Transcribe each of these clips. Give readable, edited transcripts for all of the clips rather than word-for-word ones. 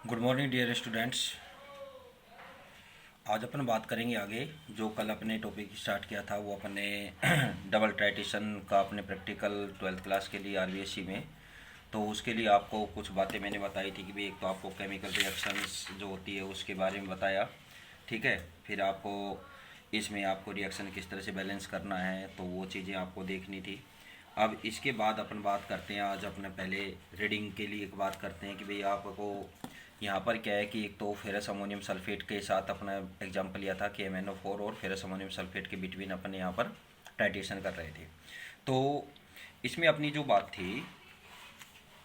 Good morning dear students. आज अपन बात करेंगे आगे। जो कल अपने टॉपिक स्टार्ट किया था वो अपने डबल टाइटेशन का अपने प्रैक्टिकल 12th क्लास के लिए आरबीएससी में। तो उसके लिए आपको कुछ बातें मैंने बताई थी कि भाई एक तो आपको केमिकल रिएक्शंस जो होती है उसके बारे में बताया, ठीक है। फिर आपको इसमें आपको रिएक्शन किस तरह से बैलेंस करना है तो वो चीज़ें आपको देखनी थी। अब इसके बाद अपन बात करते हैं, आज अपने पहले रीडिंग के लिए एक बात करते हैं कि भाई आपको यहाँ पर क्या है कि एक तो फेरस अमोनियम सल्फेट के साथ अपना एग्जाम्पल लिया था कि MnO4 और फेरस अमोनियम सल्फेट के बिटवीन अपन यहाँ पर टाइटेशन कर रहे थे। तो इसमें अपनी जो बात थी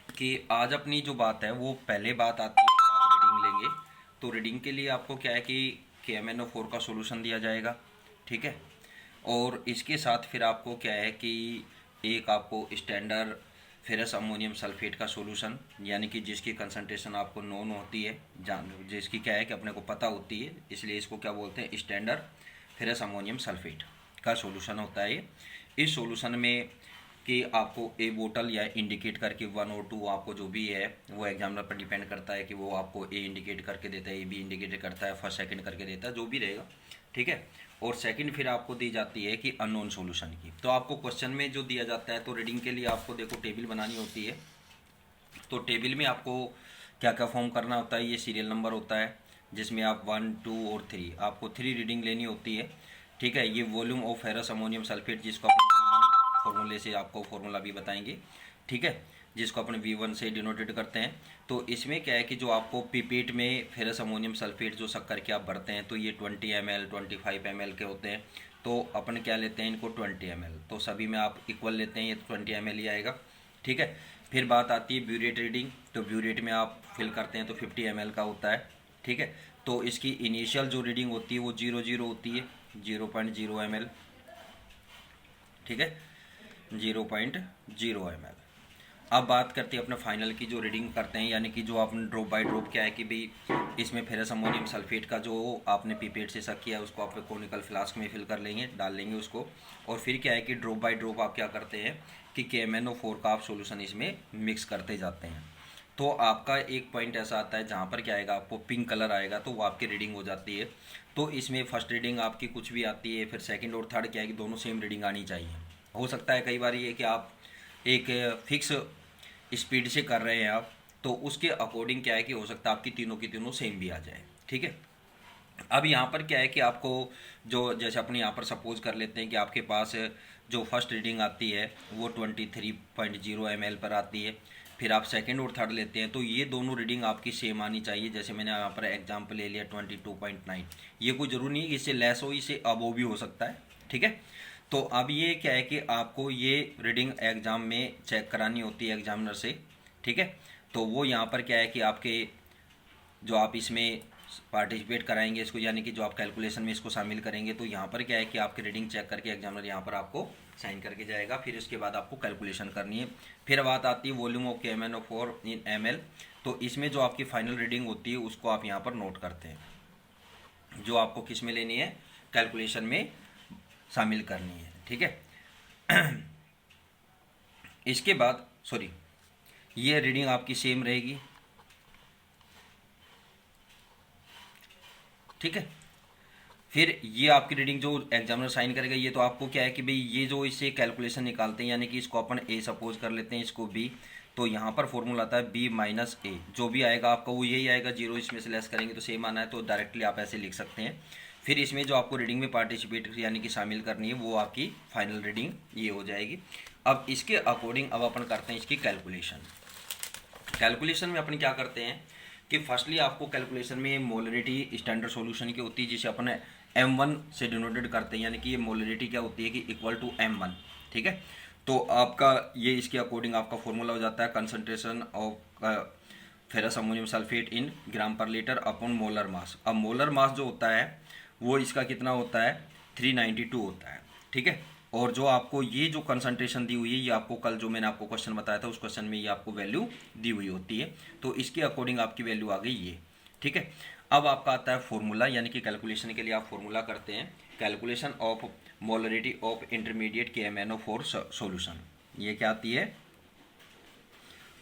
कि आज अपनी जो बात है वो पहले बात आती है कि आप रीडिंग लेंगे। तो रीडिंग के लिए आपको क्या है कि MnO4 का सोल्यूशन दिया जाएगा, ठीक है। और इसके साथ फिर आपको क्या है कि एक आपको स्टैंडर्ड फेरस अमोनियम सल्फेट का सोल्यूशन, यानी कि जिसकी कंसंट्रेशन आपको नोन होती है, जिसकी क्या है कि अपने को पता होती है, इसलिए इसको क्या बोलते हैं, स्टैंडर्ड फेरस अमोनियम सल्फेट का सोल्यूशन होता है। इस सोल्यूशन में कि आपको ए बोतल या इंडिकेट करके 1 और 2 आपको जो भी है वो एग्जामिनर पर डिपेंड करता है कि वो आपको ए इंडिकेट करके देता है, ए बी इंडिकेट करता है, फर्स्ट सेकंड करके देता है, जो भी रहेगा, ठीक है। और सेकंड फिर आपको दी जाती है कि अननोन सॉल्यूशन की। तो आपको क्वेश्चन में जो दिया जाता है तो रीडिंग के लिए आपको देखो टेबल बनानी होती है। तो टेबल में आपको क्या क्या फॉर्म करना होता है, ये सीरियल नंबर होता है जिसमें आप 1, 2 और 3 आपको 3 रीडिंग लेनी होती है, ठीक है। ये volume of ferrous ammonium sulphate जिसको अपन फॉर्मूले से आपको फॉर्मूला भी बताएंगे, ठीक है, जिसको अपने V1 से डिनोटेड करते हैं। तो इसमें क्या है कि जो आपको पिपेट में फेरस अमोनियम सल्फेट जो शक्कर के आप भरते हैं तो ये 20 ml 25 ml के होते हैं। तो अपन क्या लेते हैं इनको 20 ml, तो सभी में आप इक्वल लेते हैं, ये 20 ml ही आएगा, ठीक है। फिर बात आती है ब्यूरेट रीडिंग। तो ब्यूरेट में आप फिल करते हैं तो 50 ml का होता है, ठीक है। तो इसकी इनिशियल जो रीडिंग होती है वो 0.0 होती है, 0.0 ml, ठीक है, 0.0 ml। अब बात करते हैं अपने फाइनल की जो रीडिंग करते हैं, यानी कि जो आपने ड्रॉप बाय ड्रॉप क्या है कि भाई इसमें फेरस अमोनियम सल्फेट का जो आपने पीपेट से शक किया है उसको आप कोनिकल फ्लास्क में फिल कर लेंगे, डाल लेंगे उसको। और फिर क्या है कि ड्रॉप बाय ड्रॉप आप क्या करते हैं कि KMnO4 का आप सोल्यूशन इसमें मिक्स करते जाते हैं। तो आपका एक पॉइंट ऐसा आता है जहाँ पर क्या आएगा, आपको पिंक कलर आएगा तो वो आपकी रीडिंग हो जाती है। तो इसमें फर्स्ट रीडिंग आपकी कुछ भी आती है, फिर सेकंड और थर्ड क्या है कि दोनों सेम रीडिंग आनी चाहिए। हो सकता है कई बार ये कि आप एक फिक्स स्पीड से कर रहे हैं आप, तो उसके अकॉर्डिंग क्या है कि हो सकता है आपकी तीनों की तीनों सेम भी आ जाए, ठीक है। अब यहाँ पर क्या है कि आपको जो जैसे अपने यहाँ पर सपोज कर लेते हैं कि आपके पास जो फर्स्ट रीडिंग आती है वो 23.0 ml पर आती है। फिर आप सेकंड और थर्ड लेते हैं तो ये दोनों रीडिंग आपकी सेम आनी चाहिए। जैसे मैंने यहाँ पर एग्जांपल ले लिया 22.9, ये कोई ज़रूरी नहीं इससे लेस हो, इससे अबोव भी हो सकता है, ठीक है। तो अब ये क्या है कि आपको ये रीडिंग एग्ज़ाम में चेक करानी होती है एग्जामिनर से, ठीक है। तो वो यहाँ पर क्या है कि आपके जो आप इसमें पार्टिसिपेट कराएंगे इसको, यानी कि जो आप कैलकुलेशन में इसको शामिल करेंगे, तो यहाँ पर क्या है कि आपकी रीडिंग चेक करके एग्जामिनर यहाँ पर आपको साइन करके जाएगा। फिर उसके बाद आपको कैलकुलेशन करनी है। फिर बात आती है volume of KMnO4 in ml। तो इसमें जो आपकी फाइनल रीडिंग होती है उसको आप यहाँ पर नोट करते हैं, जो आपको किस में लेनी है, कैलकुलेशन में शामिल करनी है, ठीक है। इसके बाद सॉरी, ये रीडिंग आपकी सेम रहेगी, ठीक है। फिर ये आपकी रीडिंग जो एग्जामिनर साइन करेगा, ये तो आपको क्या है कि भाई ये जो इससे कैलकुलेशन निकालते हैं, यानी कि इसको अपन ए सपोज कर लेते हैं, इसको बी। तो यहाँ पर फॉर्मूला आता है B-A, जो भी आएगा आपका वो यही आएगा, जीरो इसमें से लेस करेंगे तो सेम आना है, तो डायरेक्टली आप ऐसे लिख सकते हैं। फिर इसमें जो आपको रीडिंग में पार्टिसिपेट यानी कि शामिल करनी है वो आपकी फाइनल रीडिंग ये हो जाएगी। अब इसके अकॉर्डिंग अब अपन करते हैं इसकी कैलकुलेशन। कैलकुलेशन में अपन क्या करते हैं कि फर्स्टली आपको कैलकुलेशन में मोलरिटी स्टैंडर्ड सॉल्यूशन की होती है जिसे अपन M1 से डिनोटेड करते हैं, यानी कि ये मोलरिटी क्या होती है कि इक्वल टू M1, ठीक है। तो आपका ये इसके अकॉर्डिंग आपका फॉर्मूला हो जाता है concentration of ferrous ammonium sulphate in gram per litre upon molar mass. अब मोलर मास जो होता है वो इसका कितना होता है, 392 होता है, ठीक है। और जो आपको ये जो कंसंट्रेशन दी हुई है ये आपको कल जो मैंने आपको क्वेश्चन बताया था उस क्वेश्चन में ये आपको वैल्यू दी हुई होती है। तो इसके अकॉर्डिंग आपकी वैल्यू आ गई ये, ठीक है। अब आपका आता है फॉर्मूला, यानी कि कैलकुलेशन के लिए आप फॉर्मूला करते हैं, calculation of molarity of intermediate KMnO4 solution. ये क्या आती है,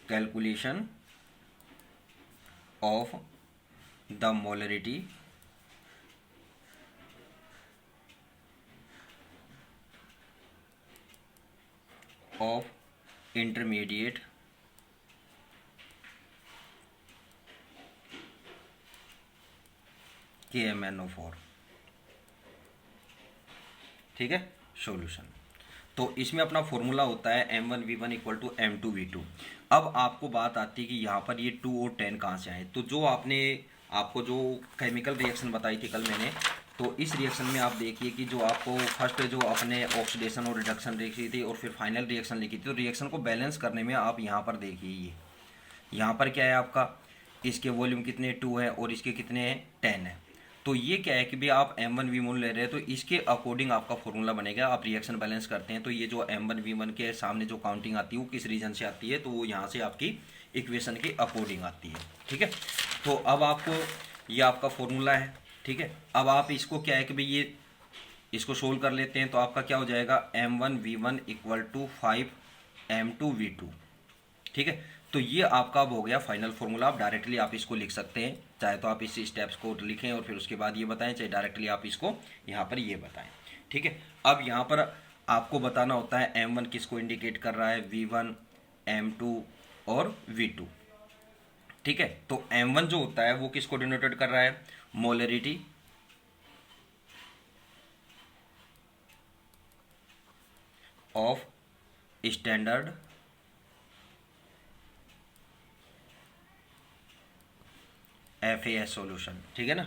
calculation of the molarity of intermediate KMnO4। ठीक है, सॉल्यूशन। तो इसमें अपना फॉर्मूला होता है M1V1 इक्वल टू M2V2। अब आपको बात आती है कि यहाँ पर ये 2 और 10 कहाँ से आए। तो जो आपको जो केमिकल रिएक्शन बताई थी कल मैंने, तो इस रिएक्शन में आप देखिए कि जो आपको फर्स्ट जो अपने ऑक्सीडेशन और रिडक्शन लिखी थी और फिर फाइनल रिएक्शन लिखी थी, तो रिएक्शन को बैलेंस करने में आप यहाँ पर देखिए, ये यहाँ पर क्या है आपका, इसके वॉल्यूम कितने 2 है और इसके कितने हैं 10 है। तो ये क्या है कि भाई आप M1V1 ले रहे हैं, तो इसके अकॉर्डिंग आपका फॉर्मूला बनेगा। आप रिएक्शन बैलेंस करते हैं तो ये जो M1V1 के सामने जो काउंटिंग आती है वो किस रीजन से आती है, तो वो यहाँ से आपकी इक्वेशन के अकॉर्डिंग आती है। ठीक है, तो अब आपको ये आपका फॉर्मूला है। ठीक है, अब आप इसको क्या है कि भाई ये इसको सोल्व कर लेते हैं, तो आपका क्या हो जाएगा M1V1 इक्वल टू 5 M2V2। ठीक है, तो ये आपका अब हो गया फाइनल फॉर्मूला। आप डायरेक्टली आप इसको लिख सकते हैं, चाहे तो आप इस स्टेप्स को लिखें और फिर उसके बाद ये बताएं, चाहे डायरेक्टली आप इसको यहाँ पर ये बताएं। ठीक है, अब यहाँ पर आपको बताना होता है M1 किसको इंडिकेट कर रहा है, V1, M2 और V2। ठीक है, तो M1 जो होता है वो किसको डिनोटेड कर रहा है, molarity of standard FAS solution. ठीक है ना,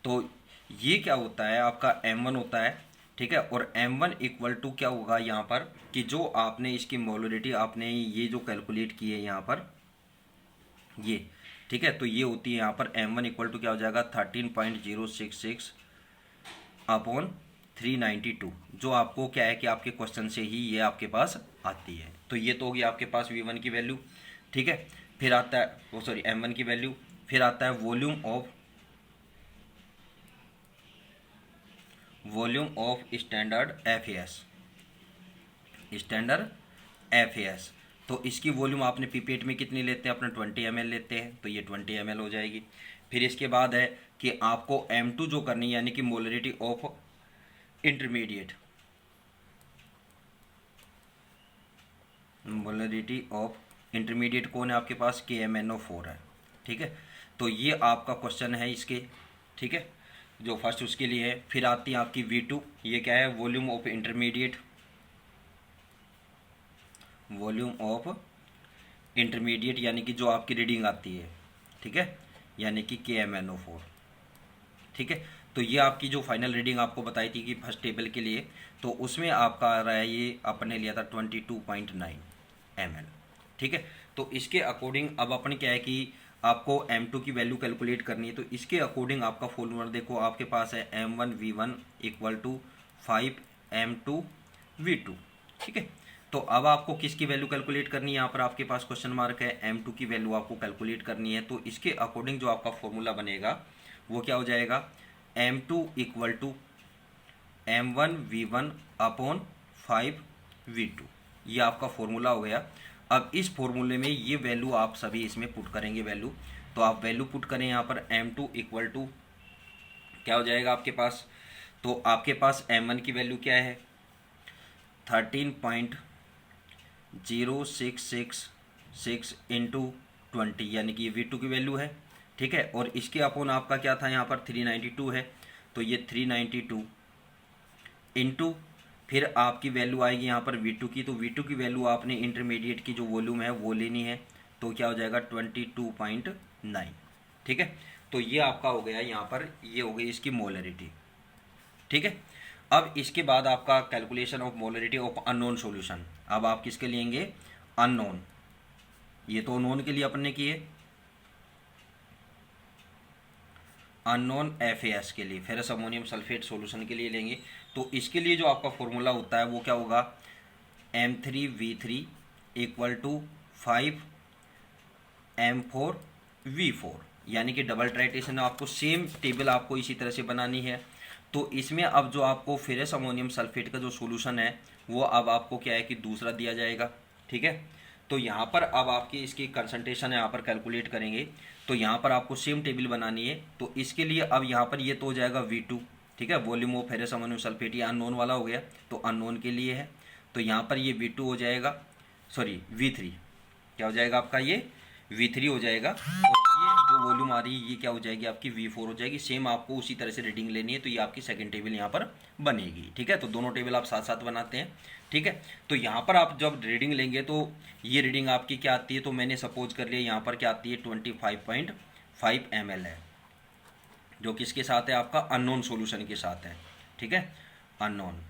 तो ये क्या होता है आपका M1 होता है। ठीक है, और M1 इक्वल टू क्या होगा यहाँ पर कि जो आपने इसकी मोलरिटी आपने ये जो कैलकुलेट की है यहाँ पर ये, ठीक है, तो ये होती है यहाँ पर M1 इक्वल टू क्या हो जाएगा 13.066 अपॉन 392, जो आपको क्या है कि आपके क्वेश्चन से ही ये आपके पास आती है। तो ये तो होगी आपके पास V1 की वैल्यू। ठीक है, फिर आता है वो सॉरी M1 की वैल्यू, फिर आता है वॉल्यूम ऑफ स्टैंडर्ड FAS। तो इसकी वॉल्यूम आपने पिपेट में कितनी लेते हैं, अपने 20 ml लेते हैं, तो ये 20 ml हो जाएगी। फिर इसके बाद है कि आपको M2 जो करनी है, यानी कि मोलरिटी ऑफ इंटरमीडिएट कौन है आपके पास, KMnO4 है। ठीक है, तो ये आपका क्वेश्चन है इसके। ठीक है, जो फर्स्ट उसके लिए है। फिर आती है आपकी V2, ये क्या है, वॉल्यूम ऑफ इंटरमीडिएट यानी कि जो आपकी रीडिंग आती है। ठीक है, यानी कि KMnO4। ठीक है, तो ये आपकी जो फाइनल रीडिंग आपको बताई थी कि फर्स्ट टेबल के लिए, तो उसमें आपका आ रहा है, ये अपने लिया था 22.9 ml। ठीक है, तो इसके अकॉर्डिंग अब अपन क्या है कि आपको M2 की वैल्यू कैलकुलेट करनी है, तो इसके अकॉर्डिंग आपका फॉर्मूला देखो आपके पास है M1V1 इक्वल टू 5 M2V2। ठीक है, तो अब आपको किसकी वैल्यू कैलकुलेट करनी है, यहाँ पर आपके पास क्वेश्चन मार्क है, M2 की वैल्यू आपको कैलकुलेट करनी है। तो इसके अकॉर्डिंग जो आपका फॉर्मूला बनेगा वो क्या हो जाएगा, M2 equal to M1V1 upon 5V2। ये आपका फॉर्मूला हो गया। अब इस फॉर्मूले में ये वैल्यू आप सभी इसमें पुट करेंगे वैल्यू, तो आप वैल्यू पुट करें यहाँ पर M2 इक्वल टू क्या हो जाएगा आपके पास, तो आपके पास M1 की वैल्यू क्या है 13.0666 इंटू 20, यानी कि ये V2 की वैल्यू है। ठीक है, और इसके अपोन आपका क्या था यहाँ पर 392 है, तो ये 392 इंटू फिर आपकी वैल्यू आएगी यहाँ पर V2 की, तो V2 की वैल्यू आपने इंटरमीडिएट की जो वॉल्यूम है वो लेनी है, तो क्या हो जाएगा 22.9। ठीक है, तो ये आपका हो गया यहाँ पर, ये हो गई इसकी मोलरिटी। ठीक है, अब इसके बाद आपका calculation of molarity of unknown solution. अब आप किसके लेंगे, अननोन, ये तो नोन के लिए अपन ने किए, अननोन FAS के लिए, फेरस अमोनियम सल्फेट सॉल्यूशन के लिए लेंगे। तो इसके लिए जो आपका फॉर्मूला होता है वो क्या होगा, M3V3 इक्वल टू 5 M4V4, यानी कि डबल ट्राइटेशन आपको सेम टेबल आपको इसी तरह से बनानी है। तो इसमें अब जो आपको फेरस अमोनियम सल्फेट का जो सॉल्यूशन है वो अब आपको क्या है कि दूसरा दिया जाएगा। ठीक है, तो यहाँ पर अब आपकी इसकी कंसंट्रेशन यहाँ पर कैलकुलेट करेंगे, तो यहाँ पर आपको सेम टेबल बनानी है। तो इसके लिए अब यहाँ पर ये तो हो जाएगा V2, ठीक है, volume of ferrous ammonium sulphate, ये अननोन वाला हो गया, तो अननोन के लिए है। तो यहाँ पर ये V2 हो जाएगा, सॉरी V3, क्या हो जाएगा आपका, ये V3 हो जाएगा, और ये जो वॉल्यूम आ रही है ये क्या हो जाएगी आपकी V4 हो जाएगी। सेम आपको उसी तरह से रीडिंग लेनी है, तो ये आपकी सेकंड टेबल यहाँ पर बनेगी, ठीक है। तो दोनों टेबल आप साथ साथ बनाते हैं, ठीक है। तो यहाँ पर आप जब रीडिंग लेंगे तो ये रीडिंग आपकी क्या आती है, तो मैंने सपोज कर लिया यहाँ पर क्या आती है 25.5 ml है, जो किसके साथ है, आपका अननोन सॉल्यूशन के साथ है, ठीक है। अननोन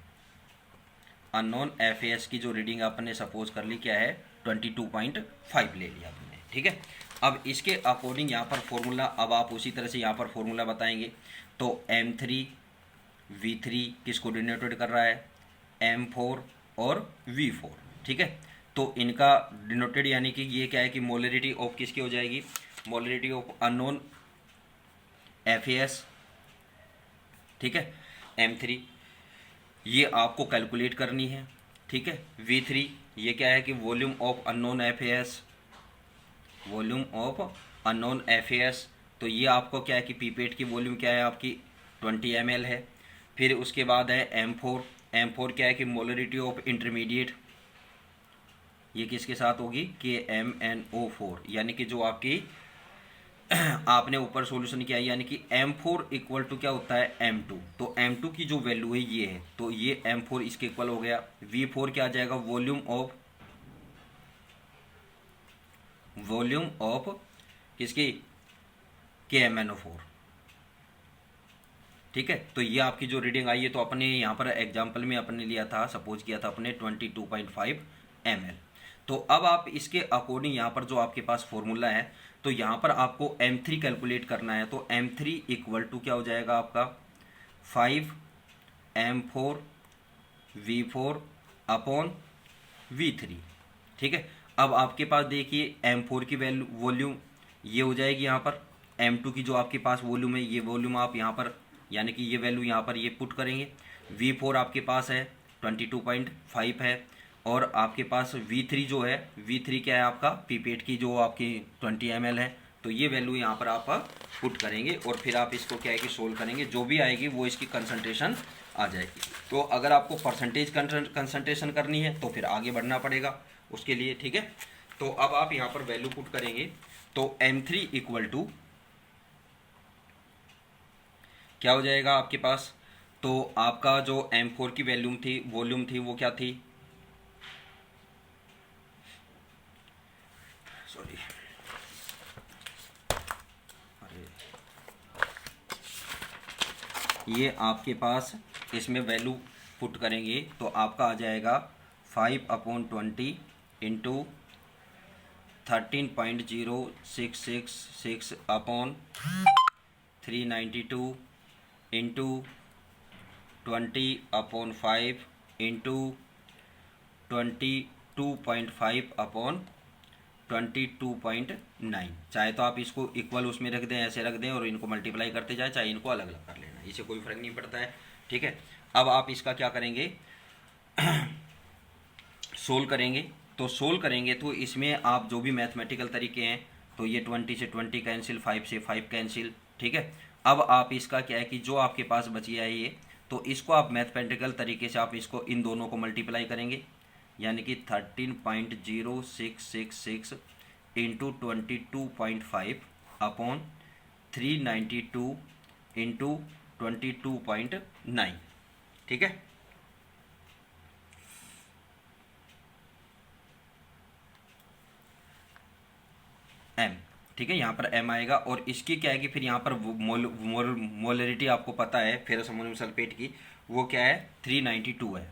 FAS की जो रीडिंग आपने सपोज कर ली क्या है 22.5 ले लिया आपने, ठीक है। अब इसके अकॉर्डिंग यहाँ पर फॉर्मूला, अब आप उसी तरह से यहाँ पर फॉर्मूला बताएंगे। तो M3V3 किसको डिनोटेड कर रहा है, M4 और V4, ठीक है। तो इनका डिनोटेड यानी कि ये क्या है कि मोलरिटी ऑफ किसकी हो जाएगी, मोलरिटी ऑफ अननोन FAS, ठीक है, M3 ये आपको कैलकुलेट करनी है, ठीक है। V3 ये क्या है कि volume of unknown FAS, volume of unknown FAS, तो ये आपको क्या है कि पीपेट की वॉल्यूम क्या है आपकी 20 ml है। फिर उसके बाद है M4 क्या है कि मोलरिटी ऑफ इंटरमीडिएट, ये किसके साथ होगी, KMnO4, यानी कि जो आपकी आपने ऊपर सॉल्यूशन किया यानी कि M4 इक्वल टू क्या होता है M2, तो M2 की जो वैल्यू है ये है, तो ये M4 इसके इक्वल हो गया। V4 क्या आ जाएगा, वॉल्यूम ऑफ किसकी, KMnO4, ठीक है। तो ये आपकी जो रीडिंग आई है, तो अपने यहाँ पर एग्जाम्पल में अपने लिया था, सपोज किया था अपने 22.5 ml। तो अब आप इसके अकॉर्डिंग यहाँ पर जो आपके पास फॉर्मूला है, तो यहाँ पर आपको M3 कैलकुलेट करना है। तो M3 इक्वल टू क्या हो जाएगा आपका 5M4V4 अपॉन V3, ठीक है। अब आपके पास देखिए M4 की वैल्यू वॉल्यूम ये हो जाएगी यहाँ पर, M2 की जो आपके पास वॉल्यूम है ये वॉल्यूम आप यहाँ पर यानी कि ये वैल्यू यहाँ पर ये पुट करेंगे। V4 आपके पास है 22.5 है, और आपके पास V3 जो है, V3 क्या है आपका पीपेट की जो आपकी 20 ml है, तो ये वैल्यू यहाँ पर आप पुट करेंगे, और फिर आप इसको क्या है कि सोल्व करेंगे, जो भी आएगी वो इसकी कंसंट्रेशन आ जाएगी। तो अगर आपको परसेंटेज कंसंट्रेशन करनी है तो फिर आगे बढ़ना पड़ेगा उसके लिए, ठीक है। तो अब आप यहाँ पर वैल्यू पुट करेंगे, तो M3 इक्वल टू क्या हो जाएगा आपके पास, तो आपका जो M4 की वॉल्यूम थी वो क्या थी, सॉरी, अरे ये आपके पास इसमें वैल्यू पुट करेंगे तो आपका आ जाएगा 5/20 into 13.0666 upon 392 into 20/5 into 22.5 upon 22.9। चाहे तो आप इसको इक्वल उसमें रख दें, ऐसे रख दें और इनको मल्टीप्लाई करते जाए, चाहे इनको अलग अलग कर लेना, इससे कोई फर्क नहीं पड़ता है, ठीक है। अब आप इसका क्या करेंगे सोल्व करेंगे। तो सोल्व करेंगे तो इसमें आप जो भी मैथमेटिकल तरीके हैं, तो ये 20 से 20 कैंसिल, 5 से 5 कैंसिल, ठीक है। अब आप इसका क्या है कि जो आपके पास बच गया है ये, तो इसको आप मैथमेटिकल तरीके से आप इसको इन दोनों को मल्टीप्लाई करेंगे, यानी कि 13.0666 इंटू 22.5 अपॉन 392 इंटू 22.9, ठीक है। M, ठीक है, यहाँ पर M आएगा, और इसकी क्या है कि फिर यहाँ पर मोलरिटी आपको पता है फेरस अमोनियम सल्फेट की, वो क्या है 392 है।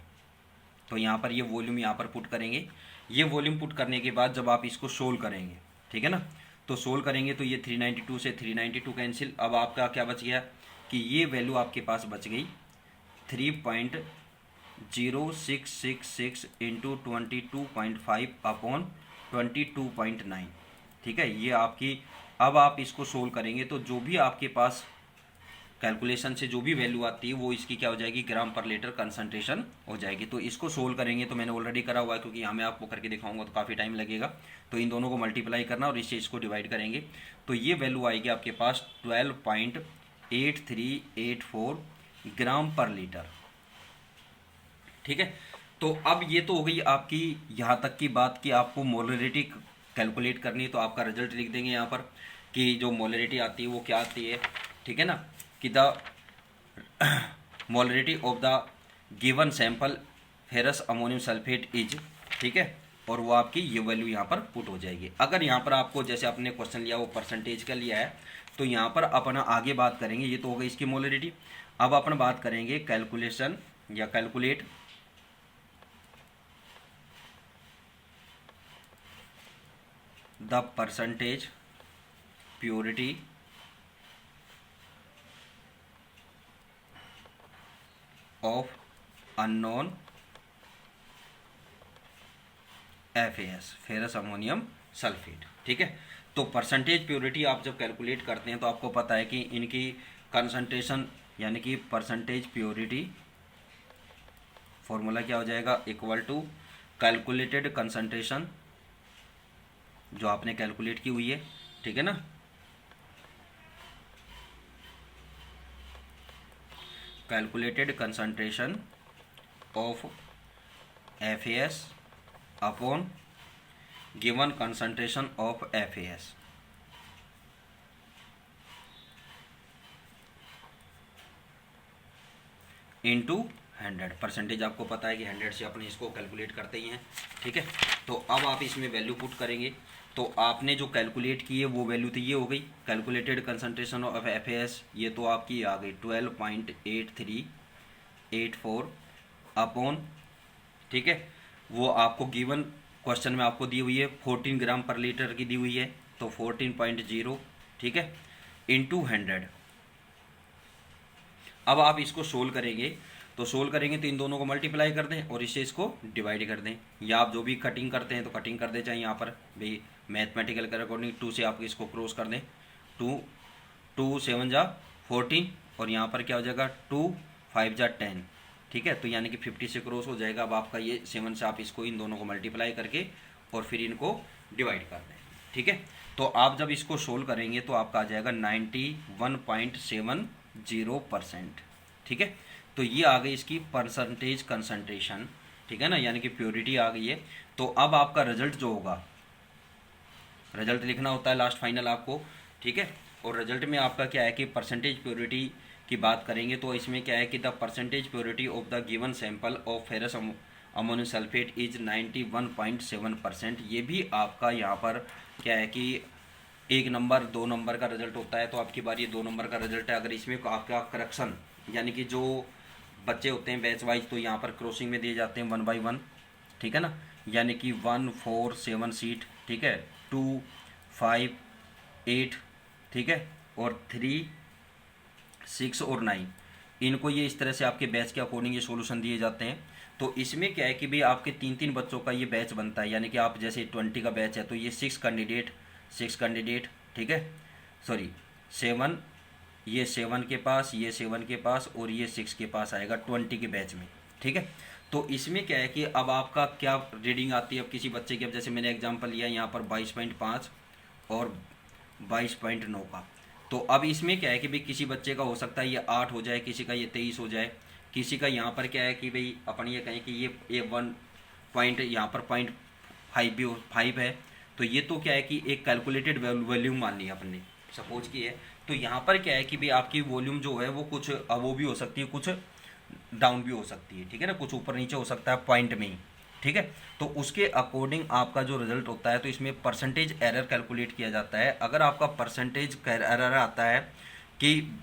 तो यहाँ पर ये वॉल्यूम यहाँ पर पुट करेंगे। ये वॉल्यूम पुट करने के बाद जब आप इसको सोल्व करेंगे, ठीक है ना, तो सोल्व करेंगे तो ये 392 से 392 कैंसिल। अब आपका क्या बच गया कि ये वैल्यू आपके पास बच गई 3.0666 इंटू 22.5 अपॉन 22.9, ठीक है। ये आपकी, अब आप इसको सोल्व करेंगे तो जो भी आपके पास कैलकुलेशन से जो भी वैल्यू आती है वो इसकी क्या हो जाएगी, ग्राम पर लीटर कंसंट्रेशन हो जाएगी। तो इसको सोल्व करेंगे तो मैंने ऑलरेडी करा हुआ है, क्योंकि यहाँ मैं आपको करके दिखाऊंगा तो काफ़ी टाइम लगेगा। तो इन दोनों को मल्टीप्लाई करना और इससे इसको डिवाइड करेंगे, तो ये वैल्यू आएगी आपके पास 12.8384 ग्राम पर लीटर। ठीक है, तो अब ये तो हो गई आपकी यहाँ तक की बात कि आपको मोलरिटी कैलकुलेट करनी है। तो आपका रिजल्ट लिख देंगे यहाँ पर कि जो मोलरिटी आती है वो क्या आती है, ठीक है ना, कि the molarity of the given sample ferrous ammonium sulphate is, ठीक है, और वो आपकी ये वैल्यू यहाँ पर पुट हो जाएगी। अगर यहाँ पर आपको जैसे आपने क्वेश्चन लिया वो परसेंटेज का लिया है, तो यहाँ पर अपना आगे बात करेंगे, ये तो हो गई इसकी मोलरिटी। अब अपन बात करेंगे कैलकुलेशन या calculate the percentage purity of unknown FAS ferrous ammonium sulphate. ठीक है, तो परसेंटेज प्योरिटी आप जब कैलकुलेट करते हैं तो आपको पता है कि इनकी कंसंट्रेशन यानी कि परसेंटेज प्योरिटी फॉर्मूला क्या हो जाएगा, इक्वल टू कैलकुलेटेड कंसंट्रेशन जो आपने कैलकुलेट की हुई है, ठीक है ना, calculated concentration of FAS upon given concentration of FAS into 100। Percentage आपको पता है कि 100 से अपने इसको कैलकुलेट करते ही हैं। ठीक है, तो अब आप इसमें वैल्यू पुट करेंगे, तो आपने जो कैलकुलेट की है वो वैल्यू तो ये हो गई कैलकुलेटेड कंसंट्रेशन ऑफ FAS, ये तो आपकी आ गई 12.8384 अपॉन, ठीक है, वो आपको गिवन क्वेश्चन में आपको दी हुई है 14 ग्राम पर लीटर की दी हुई है, तो 14.0, ठीक है, इंटू 100। अब आप इसको सोल्व करेंगे, तो सोल्व करेंगे तो इन दोनों को मल्टीप्लाई कर दें और इससे इसको डिवाइड कर दें, या आप जो भी कटिंग करते हैं तो कटिंग कर दें, चाहे यहाँ पर भाई मैथमेटिकल के अकॉर्डिंग 2 से आप इसको क्रॉस कर दें, 2 7 जा 14 और यहाँ पर क्या हो जाएगा 2 5 जा 10, ठीक है, तो यानी कि 50 से क्रॉस हो जाएगा। अब आपका ये 7 से आप इसको इन दोनों को मल्टीप्लाई करके और फिर इनको डिवाइड कर दें। ठीक है, तो आप जब इसको सोल्व करेंगे तो आपका आ जाएगा 91.70%। ठीक है, तो ये आ गई इसकी परसेंटेज कंसंट्रेशन, ठीक है ना, यानी कि प्योरिटी आ गई है। तो अब आपका रिजल्ट जो होगा, रिजल्ट लिखना होता है लास्ट फाइनल आपको, ठीक है, और रिजल्ट में आपका क्या है कि परसेंटेज प्योरिटी की बात करेंगे तो इसमें क्या है कि the percentage purity of the given sample of ferrous ammonium sulphate is 91.7%। ये भी आपका यहाँ पर क्या है कि 1 नंबर 2 नंबर का रिजल्ट होता है, तो आपकी बार ये 2 नंबर का रिजल्ट है। अगर इसमें आपका करेक्शन यानी कि जो बच्चे होते हैं बैच वाइज, तो यहाँ पर क्रॉसिंग में दिए जाते हैं 1 by 1, ठीक है ना, यानी कि 1 4 7 सीट, ठीक है, 2 5 8, ठीक है, और 3 6 और 9, इनको ये इस तरह से आपके बैच के अकॉर्डिंग ये सॉल्यूशन दिए जाते हैं। तो इसमें क्या है कि भाई आपके 3-3 बच्चों का ये बैच बनता है, यानी कि आप जैसे 20 का बैच है तो ये 6 कैंडिडेट, ठीक है, सॉरी 7, ये 7 के पास, ये 7 के पास और ये 6 के पास आएगा 20 के बैच में। ठीक है, तो इसमें क्या है कि अब आपका क्या रीडिंग आती है, अब किसी बच्चे की, अब जैसे मैंने एग्जांपल लिया यहाँ पर 22.5 और 22.9 का, तो अब इसमें क्या है कि भाई किसी बच्चे का हो सकता है ये 8 हो जाए, किसी का ये 23 हो जाए, किसी का यहाँ पर क्या है कि भाई अपन ये कहें कि ये 1 पॉइंट यहाँ पर 0.5 भी 5 है, तो ये तो क्या है कि एक कैलकुलेटेड वॉल्यूम मान लिया अपन ने सपोज की है। तो यहाँ पर क्या है कि भाई आपकी वॉल्यूम जो है वो कुछ वो भी हो सकती है, कुछ डाउन भी हो सकती है, ठीक है ना, कुछ ऊपर नीचे हो सकता है पॉइंट में ही। ठीक है, तो उसके अकॉर्डिंग आपका जो रिजल्ट होता है तो इसमें परसेंटेज एरर कैलकुलेट किया जाता है। अगर आपका परसेंटेज एरर आता है कि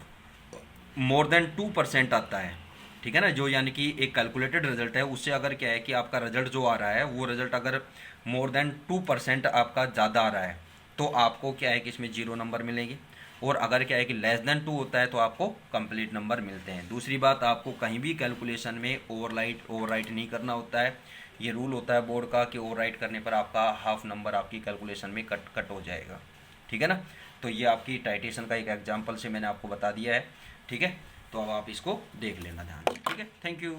मोर देन 2% आता है, ठीक है ना, जो यानी कि एक कैलकुलेटेड रिजल्ट है, उससे अगर क्या है कि आपका रिजल्ट जो आ रहा है वो रिजल्ट अगर मोर देन 2% आपका ज़्यादा आ रहा है तो आपको क्या है कि इसमें 0 नंबर मिलेंगे, और अगर क्या है कि लेस देन 2 होता है तो आपको कंप्लीट नंबर मिलते हैं। दूसरी बात, आपको कहीं भी कैलकुलेशन में ओवरराइट नहीं करना होता है। ये रूल होता है बोर्ड का कि ओवरराइट करने पर आपका हाफ नंबर आपकी कैलकुलेशन में कट हो जाएगा। ठीक है ना, तो ये आपकी टाइटेशन का एक एग्जाम्पल से मैंने आपको बता दिया है। ठीक है। तो अब आप इसको देख लेना ध्यान से, ठीक है। Thank you.